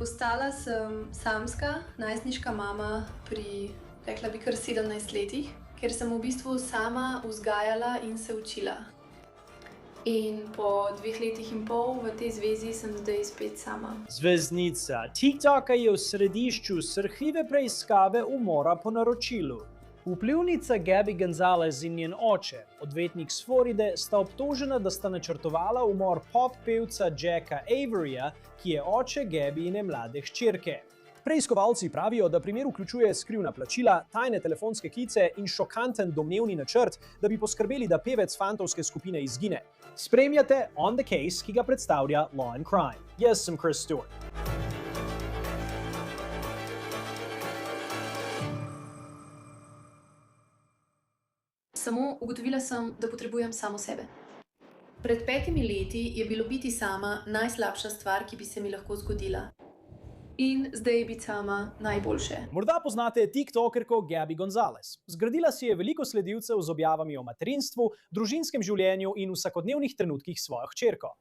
Postala sem samska, najstniška mama pri, rekla bi, kar 17 letih, ker sem v bistvu sama vzgajala in se učila. In po 2 letih in pol v tej zvezi sem zdaj spet sama. Zvezdnica TikToka je v središču srhljive preiskave umora po naročilu. Vplivnica Gabby Gonzalez in njen oče, odvetnik s Floride, sta obtožena, da sta načrtovala umor pop pevca Jacka Averyja, ki je oče Gabbyine mlade hčerke. Preiskovalci pravijo, da primer vključuje skrivna plačila, tajne telefonske klice in šokanten domnevni načrt, da bi poskrbeli, da pevec fantovske skupine izgine. Spremljate On the Case, ki ga predstavlja Law and Crime. Jaz sem Chris Stewart. Samo ugotovila sem, da potrebujem samo sebe. Pred 5 leti je bilo biti sama najslabša stvar, ki bi se mi lahko zgodila. In zdaj je biti sama najboljše. Morda poznate tiktokerko Gabby Gonzalez. Zgradila si je veliko sledilcev z objavami o materinstvu, družinskem življenju in vsakodnevnih trenutkih s svojo hčerko.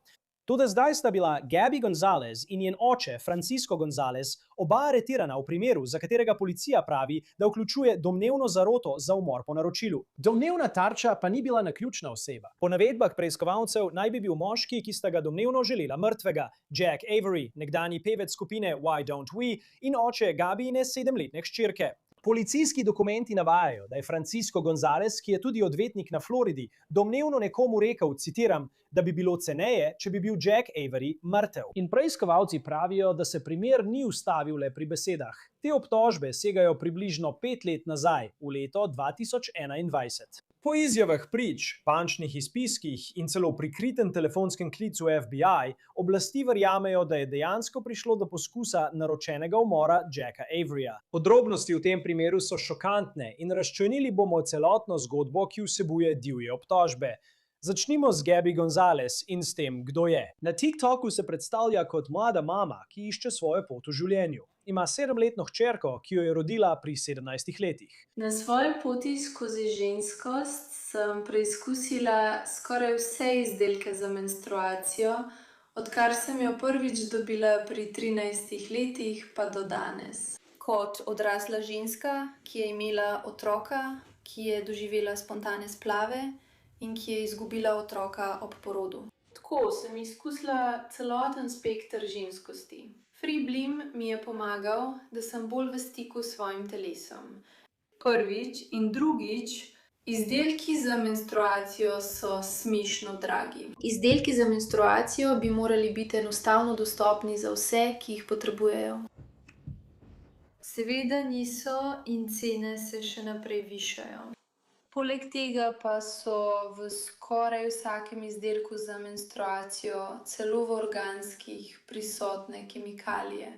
Toda zdaj sta bila Gabby Gonzalez in njen oče Francisco Gonzalez oba aretirana v primeru, za katerega policija pravi, da vključuje domnevno zaroto za umor po naročilu. Domnevna tarča pa ni bila naključna oseba. Po navedbah preiskovalcev naj bi bil moški, ki sta ga domnevno želela mrtvega, Jack Avery, nekdanji pevec skupine Why Don't We in oče Gabbyine 7-letne hčerke. Policijski dokumenti navajajo, da je Francisco Gonzalez, ki je tudi odvetnik na Floridi, domnevno nekomu rekel, citiram, da bi bilo ceneje, če bi bil Jack Avery mrtev. In preiskovalci pravijo, da se primer ni ustavil le pri besedah. Te obtožbe segajo približno 5 let nazaj, v leto 2021. Po izjavah prič, bančnih izpiskih in celo prikritem telefonskem klicu FBI, oblasti verjamejo, da je dejansko prišlo do poskusa naročenega umora Jacka Averyja. Podrobnosti v tem primeru so šokantne in razčlenili bomo celotno zgodbo, ki vsebuje divje obtožbe. Začnimo z Gabby Gonzalez in s tem, kdo je. Na TikToku se predstavlja kot mlada mama, ki išče svojo pot v življenju. Ima 7-letno hčerko, ki jo je rodila pri 17 letih. Na svoji poti skozi ženskost sem preizkusila skoraj vse izdelke za menstruacijo, odkar sem jo prvič dobila pri 13 letih pa do danes. Kot odrasla ženska, ki je imela otroka, ki je doživela spontane splave in ki je izgubila otroka ob porodu. Tako sem izkusila celoten spekter ženskosti. Free Blim mi je pomagal, da sem bolj v stiku s svojim telesom. Prvič in drugič, izdelki za menstruacijo so smešno dragi. Izdelki za menstruacijo bi morali biti enostavno dostopni za vse, ki jih potrebujejo. Seveda niso in cene se še naprej višajo. Poleg tega pa so v skoraj vsakem izdelku za menstruacijo, celo v organskih, prisotne kemikalije.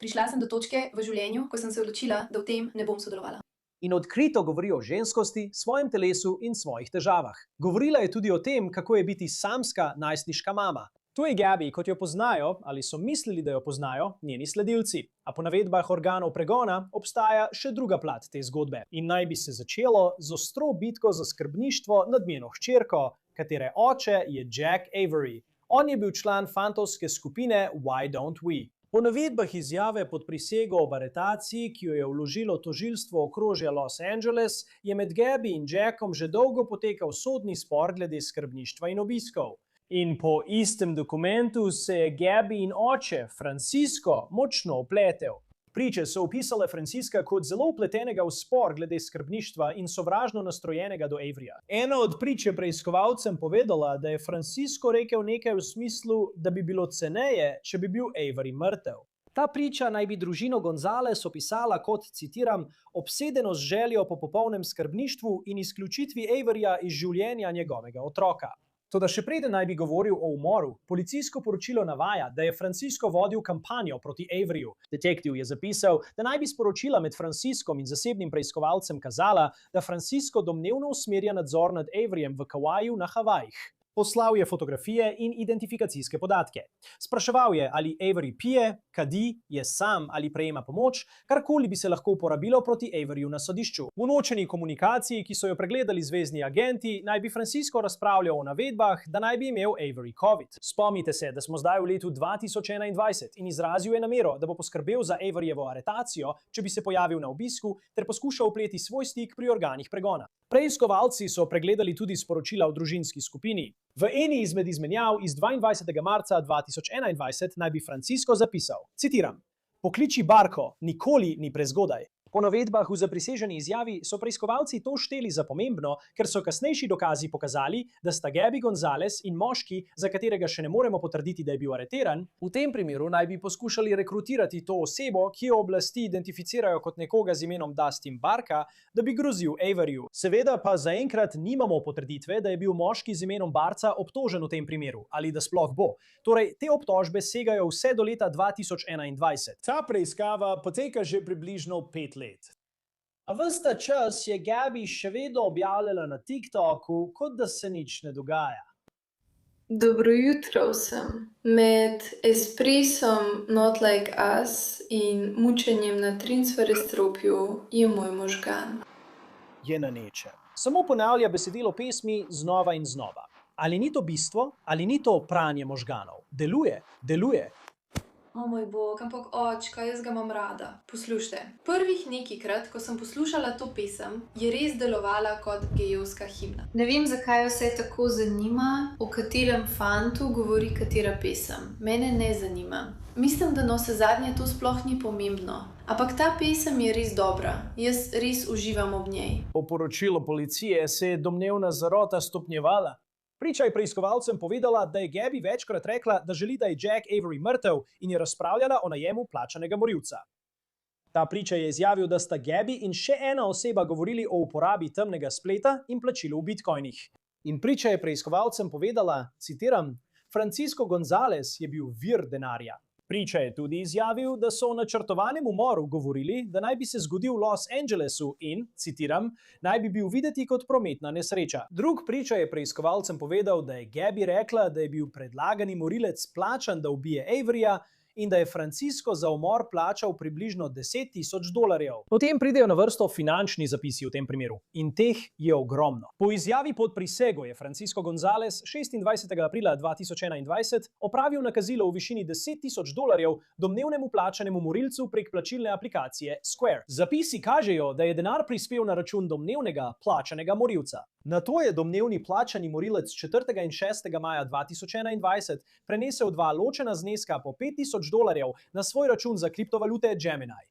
Prišla sem do točke v življenju, ko sem se odločila, da v tem ne bom sodelovala. In odkrito govori o ženskosti, svojem telesu in svojih težavah. Govorila je tudi o tem, kako je biti samska najstniška mama. To je Gabby, kot jo poznajo, ali so mislili, da jo poznajo, njeni sledilci. A po navedbah organov pregona obstaja še druga plat te zgodbe. In naj bi se začelo z ostro bitko za skrbništvo nad njeno hčerko, katere oče je Jack Avery. On je bil član fantovske skupine Why Don't We. Po navedbah izjave pod prisego o aretaciji, ki jo je vložilo tožilstvo okrožja Los Angeles, je med Gabby in Jackom že dolgo potekal sodni spor glede skrbništva in obiskov. In po istem dokumentu se je Gabby in oče, Francisco, močno vpletel. Priče so opisale Francisca kot zelo vpletenega v spor glede skrbništva in sovražno nastrojenega do Averyja. Ena od prič je preiskovalcem povedala, da je Francisco rekel nekaj v smislu, da bi bilo ceneje, če bi bil Avery mrtev. Ta priča naj bi družino Gonzalez opisala kot, citiram, obsedeno z željo po popolnem skrbništvu in izključitvi Averyja iz življenja njegovega otroka. Toda še preden naj bi govoril o umoru, policijsko poročilo navaja, da je Francisco vodil kampanjo proti Averyju. Detektiv je zapisal, da naj bi sporočila med Franciscom in zasebnim preiskovalcem kazala, da Francisco domnevno usmerja nadzor nad Averyjem v Kavaju na Havajih. Poslal je fotografije in identifikacijske podatke. Spraševal je, ali Avery pije, kadi, je sam ali prejema pomoč, karkoli bi se lahko uporabilo proti Averyju na sodišču. V nočeni komunikaciji, ki so jo pregledali zvezni agenti, naj bi Francisco razpravljal o navedbah, da naj bi imel Avery COVID. Spomnite se, da smo zdaj v letu 2021 in izrazil je namero, da bo poskrbel za Averyjevo aretacijo, če bi se pojavil na obisku, ter poskušal vpleti svoj stik pri organih pregona. Preiskovalci so pregledali tudi sporočila v družinski skupini. V eni izmed izmenjav iz 22. marca 2021 naj bi Francisco zapisal, citiram: "Pokliči Barko, nikoli ni prezgodaj." Po navedbah v zapriseženi izjavi so preiskovalci to šteli za pomembno, ker so kasnejši dokazi pokazali, da sta Gabby Gonzalez in moški, za katerega še ne moremo potrditi, da je bil areteran, v tem primeru naj bi poskušali rekrutirati to osebo, ki jo oblasti identificirajo kot nekoga z imenom Dustin Barka, da bi grozil Averyju. Seveda pa zaenkrat nimamo potrditve, da je bil moški z imenom Barca obtožen v tem primeru, ali da sploh bo. Torej, te obtožbe segajo vse do leta 2021. Ta preiskava poteka že približno 5 let. A ves ta čas je Gabby še vedno objavljala na TikToku, kot da se nič ne dogaja. Dobro jutro vsem. Med espresom Not Like Us in mučenjem na Trinsferestropju je moj možgan. Je na nečem. Samo ponavlja besedilo pesmi znova in znova. Ali ni to bistvo, ali ni to pranje možganov? Deluje, deluje. O moj bog, ampak očka, jaz ga imam rada. Poslušajte, prvih nekajkrat, ko sem poslušala to pesem, je res delovala kot gejevska himna. Ne vem, zakaj vse tako zanima, o katerem fantu govori katera pesem. Mene ne zanima. Mislim, da navsezadnje to sploh ni pomembno. Ampak ta pesem je res dobra. Jaz res uživam ob njej. Po poročilu policije se je domnevna zarota stopnjevala. Priča je preiskovalcem povedala, da je Gabby večkrat rekla, da želi, da je Jack Avery mrtev, in je razpravljala o najemu plačanega morilca. Ta priča je izjavil, da sta Gabby in še ena oseba govorili o uporabi temnega spleta in plačilu v bitcoinih. In priča je preiskovalcem povedala, citiram: "Francisco Gonzalez je bil vir denarja." Priča je tudi izjavil, da so o načrtovanem umoru govorili, da naj bi se zgodil v Los Angelesu in, citiram, "naj bi bil videti kot prometna nesreča." Drug priča je preiskovalcem povedal, da je Gabby rekla, da je bil predlagani morilec plačan, da ubije Averyja, in da je Francisco za umor plačal približno $10,000. Potem pridejo na vrsto finančni zapisi v tem primeru. In teh je ogromno. Po izjavi pod prisego je Francisco Gonzalez 26. aprila 2021 opravil nakazilo v višini $10,000 domnevnemu plačanemu morilcu prek plačilne aplikacije Square. Zapisi kažejo, da je denar prispel na račun domnevnega plačanega morilca. Nato je domnevni plačani morilec 4. in 6. maja 2021 prenesel dva ločena zneska po $5,000 na svoj račun za kriptovalute Gemini.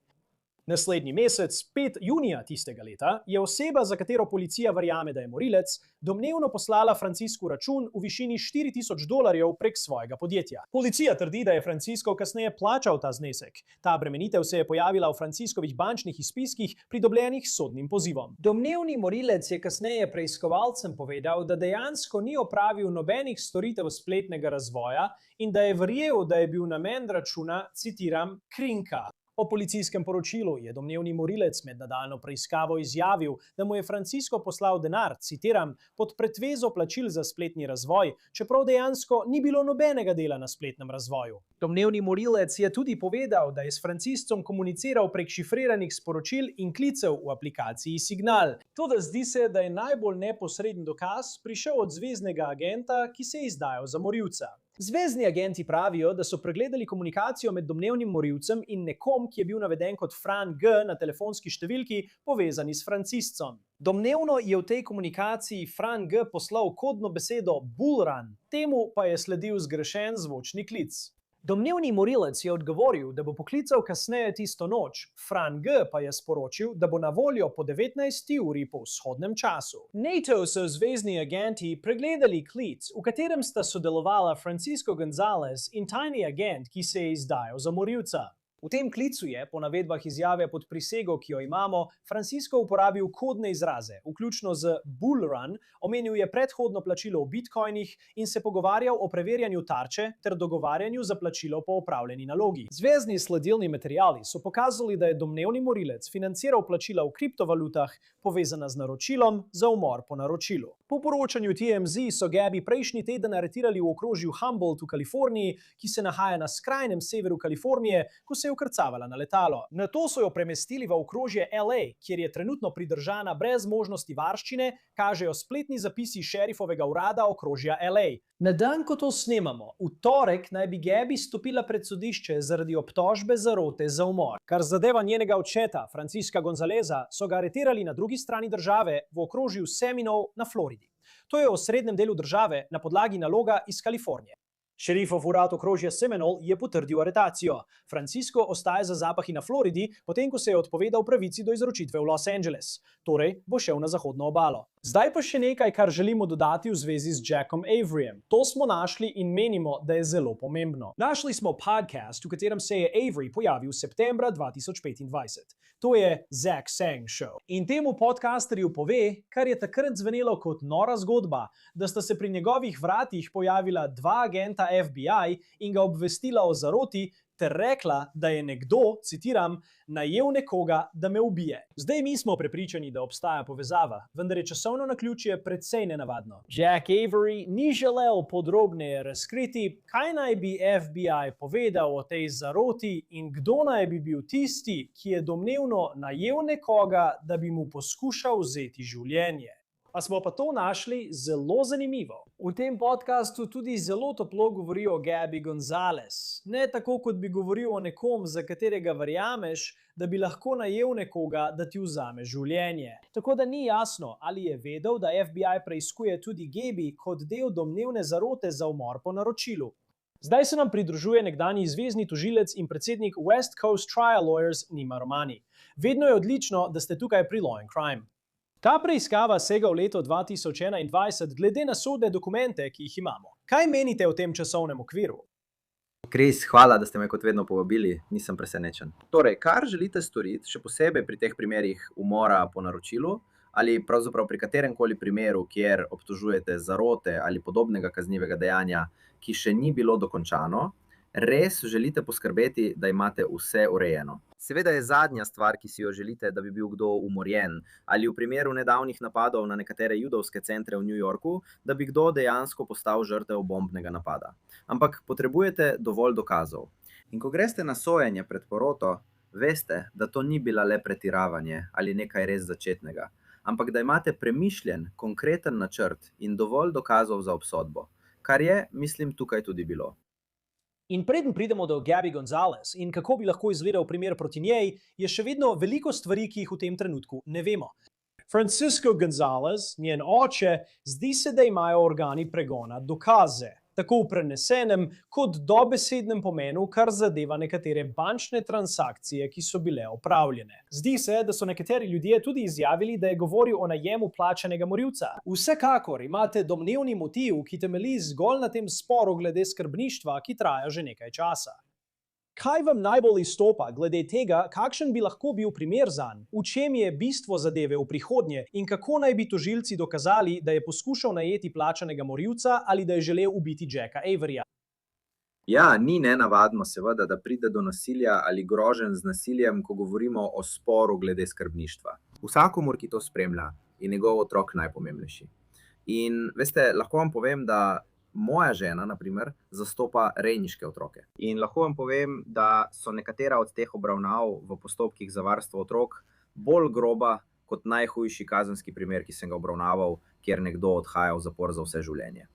Naslednji mesec, 5. junija tistega leta, je oseba, za katero policija verjame, da je morilec, domnevno poslala Franciscu račun v višini $4,000 prek svojega podjetja. Policija trdi, da je Francisco kasneje plačal ta znesek. Ta bremenitev se je pojavila v Franciscovih bančnih izpiskih, pridobljenih s sodnim pozivom. Domnevni morilec je kasneje preiskovalcem povedal, da dejansko ni opravil nobenih storitev spletnega razvoja in da je verjel, da je bil namen računa, citiram, krinka. Po policijskem poročilu je domnevni morilec med nadaljnjo preiskavo izjavil, da mu je Francisco poslal denar, citiram, pod pretvezo plačil za spletni razvoj, čeprav dejansko ni bilo nobenega dela na spletnem razvoju. Domnevni morilec je tudi povedal, da je s Franciscom komuniciral prek šifriranih sporočil in klicev v aplikaciji Signal. Toda zdi se, da je najbolj neposreden dokaz prišel od zveznega agenta, ki se je izdajal za morilca. Zvezni agenti pravijo, da so pregledali komunikacijo med domnevnim morilcem in nekom, ki je bil naveden kot Fran G. na telefonski številki, povezani s Franciscom. Domnevno je v tej komunikaciji Fran G. poslal kodno besedo Bullrun, temu pa je sledil zgrešen zvočni klic. Domnevni morilec je odgovoril, da bo poklical kasneje tisto noč, Fran G. pa je sporočil, da bo na voljo po 19. uri po vzhodnem času. NATO so zvezni agenti pregledali klic, v katerem sta sodelovala Francisco Gonzalez in tajni agent, ki se je izdajal za morilca. V tem klicu je, po navedbah izjave pod prisego, ki jo imamo, Francisco uporabil kodne izraze, vključno z Bullrun, omenil je predhodno plačilo v bitcoinih in se pogovarjal o preverjanju tarče ter dogovarjanju za plačilo po opravljeni nalogi. Zvezni sledilni materiali so pokazali, da je domnevni morilec financiral plačila v kriptovalutah, povezana z naročilom za umor po naročilu. Po poročanju TMZ so Gabby prejšnji teden aretirali v okrožju Humboldt v Kaliforniji, ki se nahaja na skrajnem severu Kalifornije, ko se je vkrcavala na letalo. Nato so jo premestili v okrožje LA, kjer je trenutno pridržana brez možnosti varščine, kažejo spletni zapisi šerifovega urada okrožja LA. Na dan, ko to snemamo, v torek naj bi Gabby stopila pred sodišče zaradi obtožbe zarote za umor. Kar zadeva njenega očeta, Francisca Gonzaleza, so ga aretirali na drugi strani države v okrožju Seminole na Floridi. To je v osrednjem delu države na podlagi naloga iz Kalifornije. Šerifov urad okrožja Seminole je potrdil aretacijo. Francisco ostaja za zapahi na Floridi, potem ko se je odpovedal pravici do izročitve v Los Angeles. Torej bo šel na zahodno obalo. Zdaj pa še nekaj, kar želimo dodati v zvezi z Jackom Averyjem. To smo našli in menimo, da je zelo pomembno. Našli smo podcast, v katerem se je Avery pojavil septembra 2025. To je Zach Sang Show. In temu podcasterju pove, kar je takrat zvenelo kot nora zgodba, da sta se pri njegovih vratih pojavila dva agenta FBI in ga obvestila o zaroti, ter rekla, da je nekdo, citiram, najel nekoga, da me ubije. Zdaj mi smo prepričani, da obstaja povezava, vendar je časovno naključje precej nenavadno. Jack Avery ni želel podrobneje razkriti, kaj naj bi FBI povedal o tej zaroti in kdo naj bi bil tisti, ki je domnevno najel nekoga, da bi mu poskušal vzeti življenje. A smo pa to našli zelo zanimivo. V tem podkastu tudi zelo toplo govori o Gabby Gonzalez. Ne tako, kot bi govoril o nekom, za katerega verjameš, da bi lahko najel nekoga, da ti vzame življenje. Tako da ni jasno, ali je vedel, da FBI preiskuje tudi Gabby kot del domnevne zarote za umor po naročilu. Zdaj se nam pridružuje nekdanji zvezni tožilec in predsednik West Coast Trial Lawyers Nima Romani. Vedno je odlično, da ste tukaj pri Law and Crime. Ta preiskava sega v leto 2021 glede na sodne dokumente, ki jih imamo. Kaj menite o tem časovnem okviru? Kris, hvala, da ste me kot vedno povabili, nisem presenečen. Torej, kar želite storiti, še posebej pri teh primerih umora po naročilu, ali pravzaprav pri kateremkoli primeru, kjer obtožujete zarote ali podobnega kaznivega dejanja, ki še ni bilo dokončano, res želite poskrbeti, da imate vse urejeno. Seveda je zadnja stvar, ki si jo želite, da bi bil kdo umorjen, ali v primeru nedavnih napadov na nekatere judovske centre v New Yorku, da bi kdo dejansko postal žrtev bombnega napada. Ampak potrebujete dovolj dokazov. In ko greste na sojenje pred poroto, veste, da to ni bila le pretiravanje ali nekaj res začetnega, ampak da imate premišljen, konkreten načrt in dovolj dokazov za obsodbo, kar je, mislim, tukaj tudi bilo. In preden pridemo do Gabby Gonzalez in kako bi lahko izgledal primer proti njej, je še vedno veliko stvari, ki jih v tem trenutku ne vemo. Francisco Gonzalez, njen oče, zdi se, da imajo organi pregona dokaze, tako v prenesenem kot dobesednem pomenu, kar zadeva nekatere bančne transakcije, ki so bile opravljene. Zdi se, da so nekateri ljudje tudi izjavili, da je govoril o najemu plačanega morilca. Vsekakor imate domnevni motiv, ki temelji zgolj na tem sporu glede skrbništva, ki traja že nekaj časa. Kaj vam najbolj izstopa glede tega, kakšen bi lahko bil primer zanj, v čem je bistvo zadeve v prihodnje in kako naj bi tožilci dokazali, da je poskušal najeti plačanega morilca ali da je želel ubiti Jacka Averyja? Ja, ni nenavadno seveda, da pride do nasilja ali groženj z nasiljem, ko govorimo o sporu glede skrbništva. Vsakomur, ki to spremlja, je njegov otrok najpomembnejši. In veste, lahko vam povem, da moja žena, na primer, zastopa rejniške otroke. In lahko vam povem, da so nekatera od teh obravnav v postopkih za varstvo otrok bolj groba kot najhujši kazenski primer, ki sem ga obravnaval, kjer nekdo odhaja v zapor za vse življenje.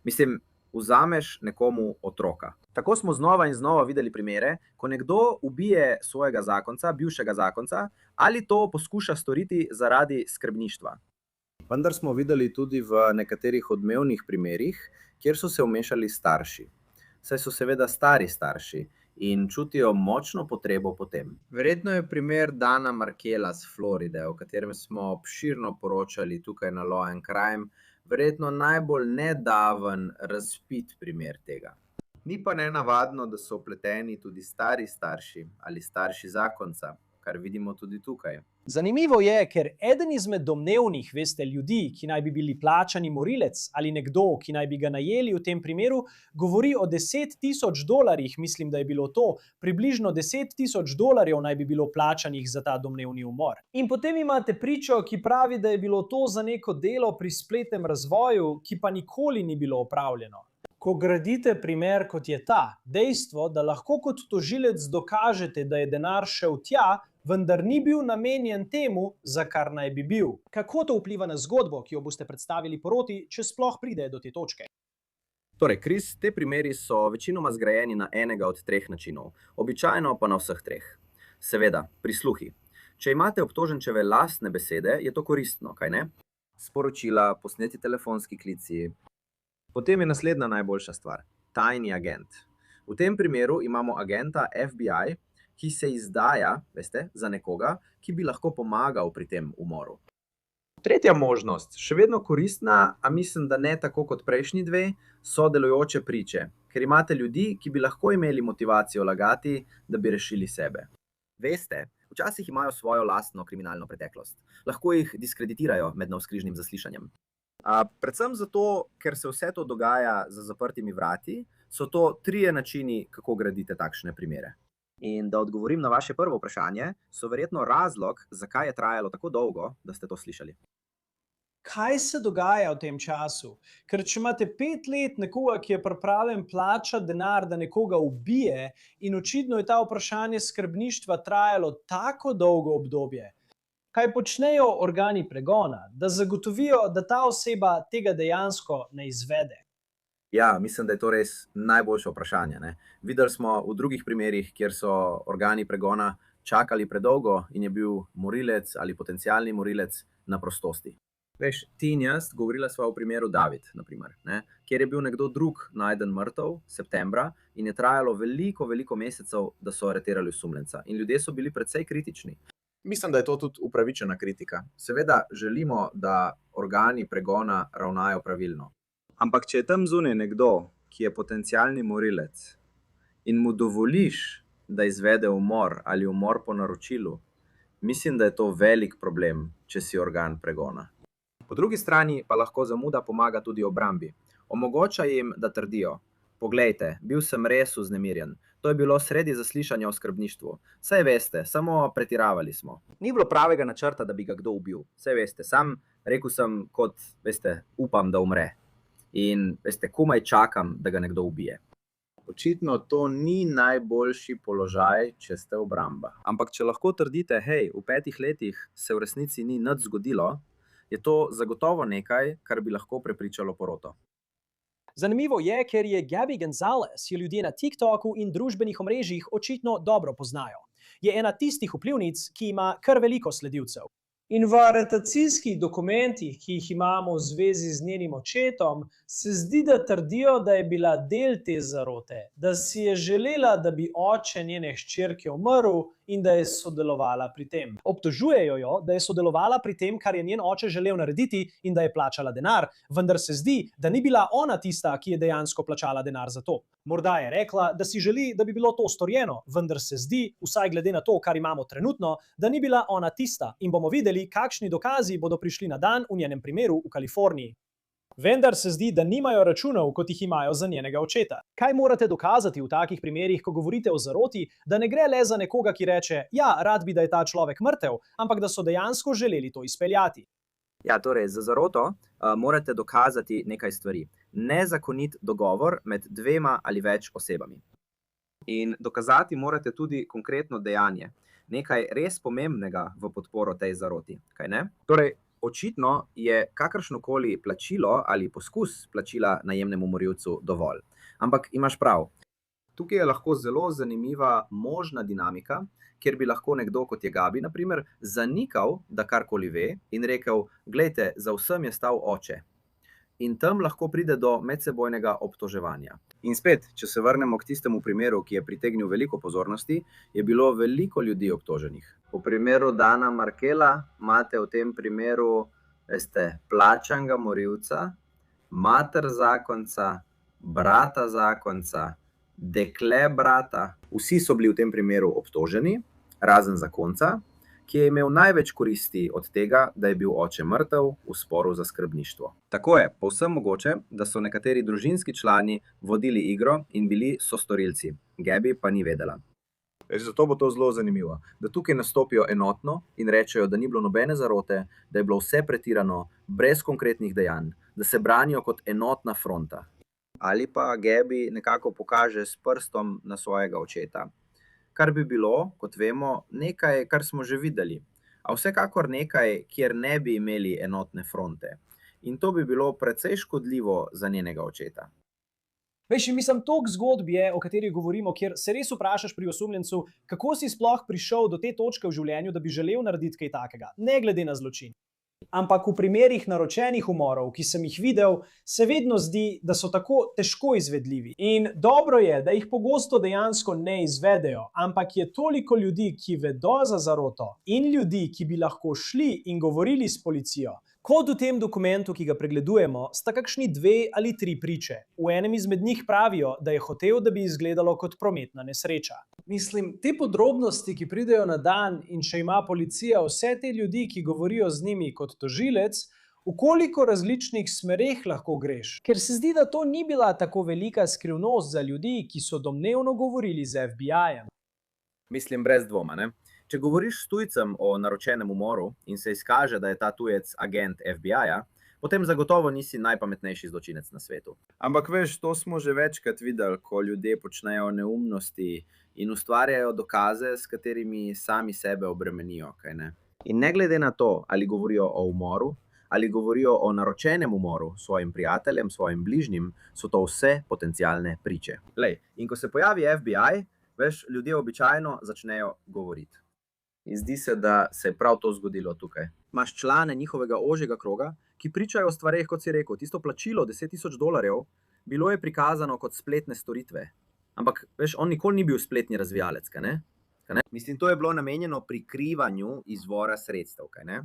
Mislim, vzameš nekomu otroka. Tako smo znova in znova videli primere, ko nekdo ubije svojega zakonca, bivšega zakonca, ali to poskuša storiti zaradi skrbništva. Vendar smo videli tudi v nekaterih odmevnih primerih, kjer so se vmešali starši. Saj so seveda stari starši in čutijo močno potrebo po tem. Verjetno je primer Dana Markela z Floride, o katerem smo obširno poročali tukaj na Law and Crime, verjetno najbolj nedaven razvpit primer tega. Ni pa nenavadno, da so vpleteni tudi stari starši ali starši zakonca, kar vidimo tudi tukaj. Zanimivo je, ker eden izmed domnevnih, veste, ljudi, ki naj bi bili plačani morilec ali nekdo, ki naj bi ga najeli v tem primeru, govori o $10,000, mislim, da je bilo to, približno $10,000 naj bi bilo plačanih za ta domnevni umor. In potem imate pričo, ki pravi, da je bilo to za neko delo pri spletnem razvoju, ki pa nikoli ni bilo opravljeno. Ko gradite primer, kot je ta, dejstvo, da lahko kot tožilec dokažete, da je denar šel tja, vendar ni bil namenjen temu, za kar naj bi bil. Kako to vpliva na zgodbo, ki jo boste predstavili poroti, če sploh pride do te točke? Torej, Kris, te primeri so večinoma zgrajeni na enega od 3 načinov, običajno pa na vseh 3. Seveda, prisluhi. Če imate obtoženčeve lastne besede, je to koristno, kaj ne? Sporočila, posneti telefonski klici. Potem je naslednja najboljša stvar, tajni agent. V tem primeru imamo agenta FBI, ki se izdaja, veste, za nekoga, ki bi lahko pomagal pri tem umoru. Tretja možnost, še vedno koristna, a mislim, da ne tako kot prejšnji 2, so delujoče priče, ker imate ljudi, ki bi lahko imeli motivacijo lagati, da bi rešili sebe. Veste, včasih imajo svojo lastno kriminalno preteklost. Lahko jih diskreditirajo med navzkrižnim zaslišanjem. Predvsem zato, ker se vse to dogaja za zaprtimi vrati, so to 3 načini, kako gradite takšne primere. In da odgovorim na vaše prvo vprašanje, so verjetno razlog, zakaj je trajalo tako dolgo, da ste to slišali. Kaj se dogaja v tem času? Ker če imate 5 let nekoga, ki je pripravljen plačati denar, da nekoga ubije, in očitno je ta vprašanje skrbništva trajalo tako dolgo obdobje, kaj počnejo organi pregona, da zagotovijo, da ta oseba tega dejansko ne izvede? Ja, mislim, da je to res najboljše vprašanje, ne? Videli smo v drugih primerih, kjer so organi pregona čakali predolgo in je bil morilec ali potencialni morilec na prostosti. Veš, ti in jaz govorila sva o primeru David, na primer, ne? Kjer je bil nekdo drug najden mrtev septembra in je trajalo veliko mesecev, da so aretirali osumljenca. In ljudje so bili precej kritični. Mislim, da je to tudi upravičena kritika. Seveda želimo, da organi pregona ravnajo pravilno. Ampak če je tam zunaj nekdo, ki je potencialni morilec in mu dovoliš, da izvede umor ali umor po naročilu, mislim, da je to velik problem, če si organ pregona. Po drugi strani pa lahko zamuda pomaga tudi obrambi. Omogoča jim, da trdijo: poglejte, bil sem res vznemirjen. To je bilo sredi zaslišanja o skrbništvu. Saj veste, samo pretiravali smo. Ni bilo pravega načrta, da bi ga kdo ubil. Saj veste, sam rekel sem, kot, veste, upam, da umre. In, veste, komaj čakam, da ga nekdo ubije. Očitno to ni najboljši položaj, če ste obramba. Ampak če lahko trdite, hej, v 5 letih se v resnici ni nič zgodilo, je to zagotovo nekaj, kar bi lahko prepričalo poroto. Zanimivo je, ker je Gabby Gonzalez, jo ljudje na TikToku in družbenih omrežjih očitno dobro poznajo. Je ena tistih vplivnic, ki ima kar veliko sledilcev. In v aretacijskih dokumentih, ki jih imamo v zvezi z njenim očetom, se zdi, da trdijo, da je bila del te zarote, da si je želela, da bi oče njene hčerke umrl in da je sodelovala pri tem. Obtožujejo jo, da je sodelovala pri tem, kar je njen oče želel narediti in da je plačala denar, vendar se zdi, da ni bila ona tista, ki je dejansko plačala denar za to. Morda je rekla, da si želi, da bi bilo to storjeno, vendar se zdi, vsaj glede na to, kar imamo trenutno, da ni bila ona tista in bomo videli, kakšni dokazi bodo prišli na dan v njenem primeru v Kaliforniji. Vendar se zdi, da nimajo računov, kot jih imajo za njenega očeta. Kaj morate dokazati v takih primerih, ko govorite o zaroti, da ne gre le za nekoga, ki reče, ja, rad bi, da je ta človek mrtev, ampak da so dejansko želeli to izpeljati? Ja, torej, za zaroto morate dokazati nekaj stvari. Nezakonit dogovor med 2 ali več osebami. In dokazati morate tudi konkretno dejanje. Nekaj res pomembnega v podporo tej zaroti, kaj ne? Torej, očitno je kakršnokoli plačilo ali poskus plačila najemnemu morilcu dovolj. Ampak imaš prav. Tukaj je lahko zelo zanimiva možna dinamika, kjer bi lahko nekdo, kot je Gabi, na primer, zanikal, da karkoli ve in rekel, glejte, za vsem je stal oče. In tam lahko pride do medsebojnega obtoževanja. In spet, če se vrnemo k tistemu primeru, ki je pritegnil veliko pozornosti, je bilo veliko ljudi obtoženih. V primeru Dana Markela imate v tem primeru, veste, plačanega morilca, mater zakonca, brata zakonca, dekle brata. Vsi so bili v tem primeru obtoženi, razen zakonca, ki je imel največ koristi od tega, da je bil oče mrtev v sporu za skrbništvo. Tako je, povsem mogoče, da so nekateri družinski člani vodili igro in bili sostorilci. Gabi pa ni vedela. Zato bo to zelo zanimivo, da tukaj nastopijo enotno in rečejo, da ni bilo nobene zarote, da je bilo vse pretirano, brez konkretnih dejanj, da se branijo kot enotna fronta. Ali pa Gabi nekako pokaže s prstom na svojega očeta. Kar bi bilo, kot vemo, nekaj, kar smo že videli, a vsekakor nekaj, kjer ne bi imeli enotne fronte. In to bi bilo precej škodljivo za njenega očeta. Veš, mislim, toliko zgodb je, o katerih govorimo, kjer se res vprašaš pri osumljencu, kako si sploh prišel do te točke v življenju, da bi želel narediti kaj takega, ne glede na zločin. Ampak v primerih naročenih umorov, ki sem jih videl, se vedno zdi, da so tako težko izvedljivi. In dobro je, da jih pogosto dejansko ne izvedejo, ampak je toliko ljudi, ki vedo za zaroto, in ljudi, ki bi lahko šli in govorili s policijo. Kot v tem dokumentu, ki ga pregledujemo, sta kakšni 2 ali 3 priče. V enem izmed njih pravijo, da je hotel, da bi izgledalo kot prometna nesreča. Mislim, te podrobnosti, ki pridejo na dan, in če ima policija vse te ljudi, ki govorijo z njimi kot tožilec, v koliko različnih smereh lahko greš? Ker se zdi, da to ni bila tako velika skrivnost za ljudi, ki so domnevno govorili z FBI-jem. Mislim, brez dvoma, ne? Če govoriš s tujcem o naročenem umoru in se izkaže, da je ta tujec agent FBI-ja, potem zagotovo nisi najpametnejši zločinec na svetu. Ampak veš, to smo že večkrat videli, ko ljudje počnejo neumnosti in ustvarjajo dokaze, s katerimi sami sebe obremenijo, kaj ne? In ne glede na to, ali govorijo o umoru, ali govorijo o naročenem umoru svojim prijateljem, svojim bližnjim, so to vse potencialne priče. Lej, in ko se pojavi FBI, veš, ljudje običajno začnejo govoriti. In zdi se, da se je prav to zgodilo tukaj. Imaš člane njihovega ožjega kroga, ki pričajo o stvareh, kot si rekel, tisto plačilo $10,000 bilo je prikazano kot spletne storitve. Ampak, veš, on nikoli ni bil spletni razvijalec, kaj ne? Mislim, to je bilo namenjeno prikrivanju izvora sredstev, kaj ne?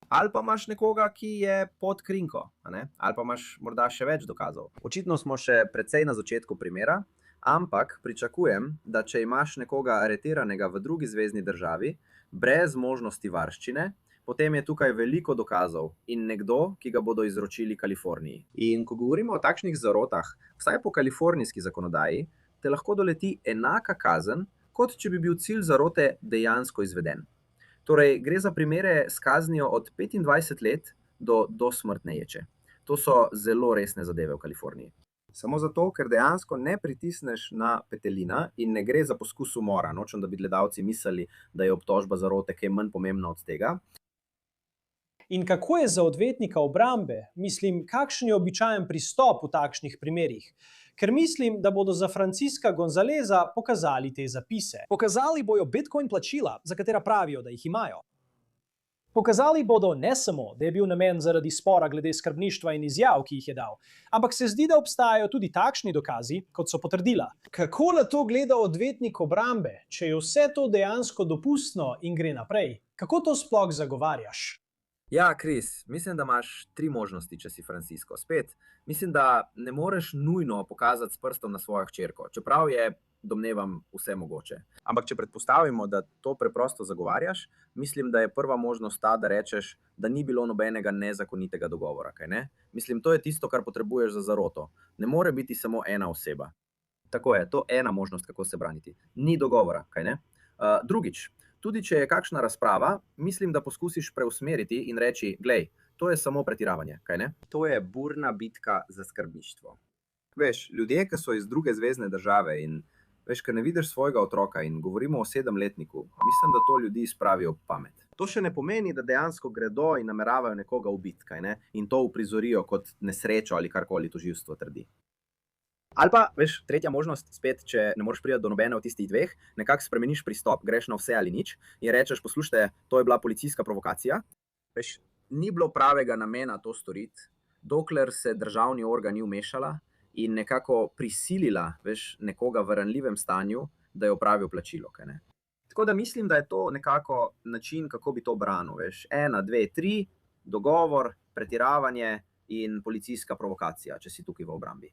Ali pa imaš nekoga, ki je pod krinko, ali pa imaš morda še več dokazov. Očitno smo še precej na začetku primera, ampak pričakujem, da če imaš nekoga aretiranega v drugi zvezni državi, brez možnosti varščine, potem je tukaj veliko dokazov in nekdo, ki ga bodo izročili Kaliforniji. In ko govorimo o takšnih zarotah, vsaj po kalifornijski zakonodaji, te lahko doleti enaka kazen, kot če bi bil cilj zarote dejansko izveden. Torej, gre za primere s kaznijo od 25 let do dosmrtne ječe. To so zelo resne zadeve v Kaliforniji. Samo zato, ker dejansko ne pritisneš na petelina in ne gre za poskus umora. Nočem, da bi gledalci mislili, da je obtožba zarote kaj manj pomembna od tega. In kako je za odvetnika obrambe? Mislim, kakšen je običajen pristop v takšnih primerih? Ker mislim, da bodo za Francisca Gonzaleza pokazali te zapise. Pokazali bojo Bitcoin plačila, za katera pravijo, da jih imajo. Pokazali bodo ne samo, da je bil namen zaradi spora glede skrbništva in izjav, ki jih je dal, ampak se zdi, da obstajajo tudi takšni dokazi, kot so potrdila. Kako na to gleda odvetnik obrambe, če je vse to dejansko dopustno in gre naprej? Kako to sploh zagovarjaš? Ja, Kris, mislim, da imaš 3 možnosti, če si Francisco. Spet, mislim, da ne moreš nujno pokazati s prstom na svojo hčerko, čeprav je, domnevam, vse mogoče. Ampak če predpostavimo, da to preprosto zagovarjaš, mislim, da je prva možnost ta, da rečeš, da ni bilo nobenega nezakonitega dogovora, kaj ne? Mislim, to je tisto, kar potrebuješ za zaroto. Ne more biti samo ena oseba. Tako je, to ena možnost, kako se braniti. Ni dogovora, kaj ne? Drugič, tudi če je kakšna razprava, mislim, da poskusiš preusmeriti in reči, glej, to je samo pretiravanje, kaj ne? To je burna bitka za skrbništvo. Veš, ljudje, ki so iz druge zvezne države in veš, ker ne vidiš svojega otroka in govorimo o 7-letniku, mislim, da to ljudi spravi ob pamet. To še ne pomeni, da dejansko gredo in nameravajo nekoga ubiti, kaj ne? In to uprizorijo kot nesrečo ali karkoli tožilstvo trdi. Ali pa, veš, tretja možnost, spet, če ne moreš priti do nobene od tistih 2, nekako spremeniš pristop, greš na vse ali nič in rečeš, poslušajte, to je bila policijska provokacija. Veš, ni bilo pravega namena to storiti, dokler se državni organ ni vmešala in nekako prisilila, veš, nekoga v ranljivem stanju, da je opravil plačilo, kaj ne. Tako da mislim, da je to nekako način, kako bi to branil, veš. 1, 2, 3, dogovor, pretiravanje in policijska provokacija, če si tukaj v obrambi.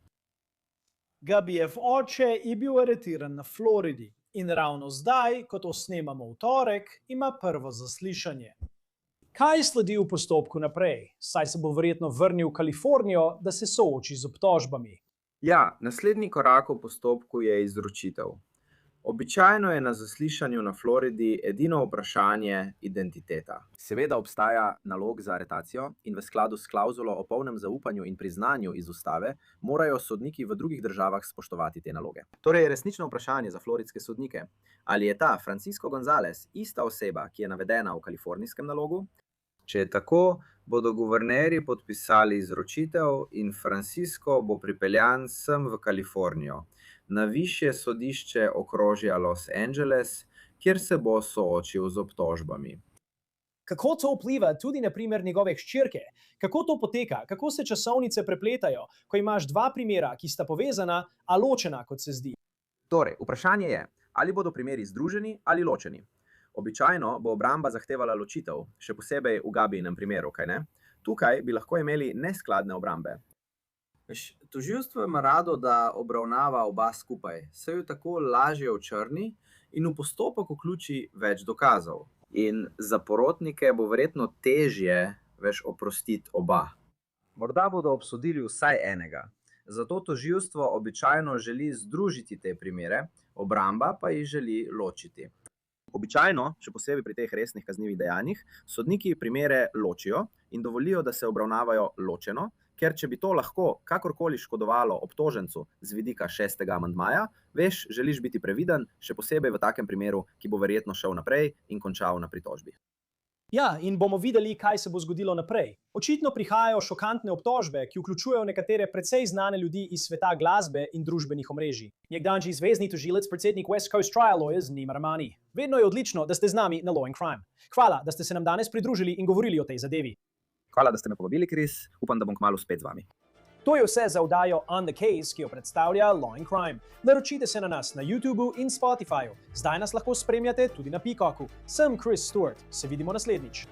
Gabijev oče je bil aretiran na Floridi In ravno zdaj, ko to snemamo v torek, ima prvo zaslišanje. Kaj sledi v postopku naprej, saj se bo verjetno vrnil v Kalifornijo, da se sooči z obtožbami? Ja, naslednji korak v postopku je izročitev. Običajno je na zaslišanju na Floridi edino vprašanje identiteta. Seveda obstaja nalog za aretacijo in v skladu s klavzulo o polnem zaupanju in priznanju iz ustave morajo sodniki v drugih državah spoštovati te naloge. Torej je resnično vprašanje za floridske sodnike, ali je ta Francisco González ista oseba, ki je navedena v kalifornijskem nalogu? Če je tako, bodo guvernerji podpisali izročitev in Francisco bo pripeljan sem v Kalifornijo, na višje sodišče okrožja Los Angeles, kjer se bo soočil z obtožbami. Kako to vpliva tudi na primer njegove hčerke? Kako to poteka? Kako se časovnice prepletajo, ko imaš dva primera, ki sta povezana, a ločena, kot se zdi? Torej, vprašanje je, ali bodo primeri združeni ali ločeni. Običajno bo obramba zahtevala ločitev, še posebej v Gabijinem primeru, kaj ne? Tukaj bi lahko imeli neskladne obrambe. Tožilstvo ima rado, da obravnava oba skupaj, saj jo tako lažje očrni in v postopek vključi več dokazov. In za porotnike bo verjetno težje oprostiti oba. Morda bodo obsodili vsaj enega. Zato tožilstvo običajno želi združiti te primere, obramba pa jih želi ločiti. Običajno, še posebej pri teh resnih kaznivih dejanjih, sodniki primere ločijo in dovolijo, da se obravnavajo ločeno, ker če bi to lahko kakorkoli škodovalo obtožencu z vidika 6. amandmaja, želiš biti previden, še posebej v takem primeru, ki bo verjetno šel naprej in končal na pritožbi. Ja, in bomo videli, kaj se bo zgodilo naprej. Očitno prihajajo šokantne obtožbe, ki vključujejo nekatere precej znane ljudi iz sveta glasbe in družbenih omrežij. Nekdanji zvezni tožilec, predsednik West Coast Trial Lawyers, Nima Rahmani. Vedno je odlično, da ste z nami na Law and Crime. Hvala, da ste se nam danes pridružili in govorili o tej zadevi. Hvala, da ste me povabili, Chris. Upam, da bom kmalu spet z vami. To je vse za oddajo On the Case, ki jo predstavlja Law and Crime. Naročite se na nas na YouTubu in Spotifyju. Zdaj nas lahko spremljate tudi na Peacocku. Sem Chris Stewart. Se vidimo naslednjič.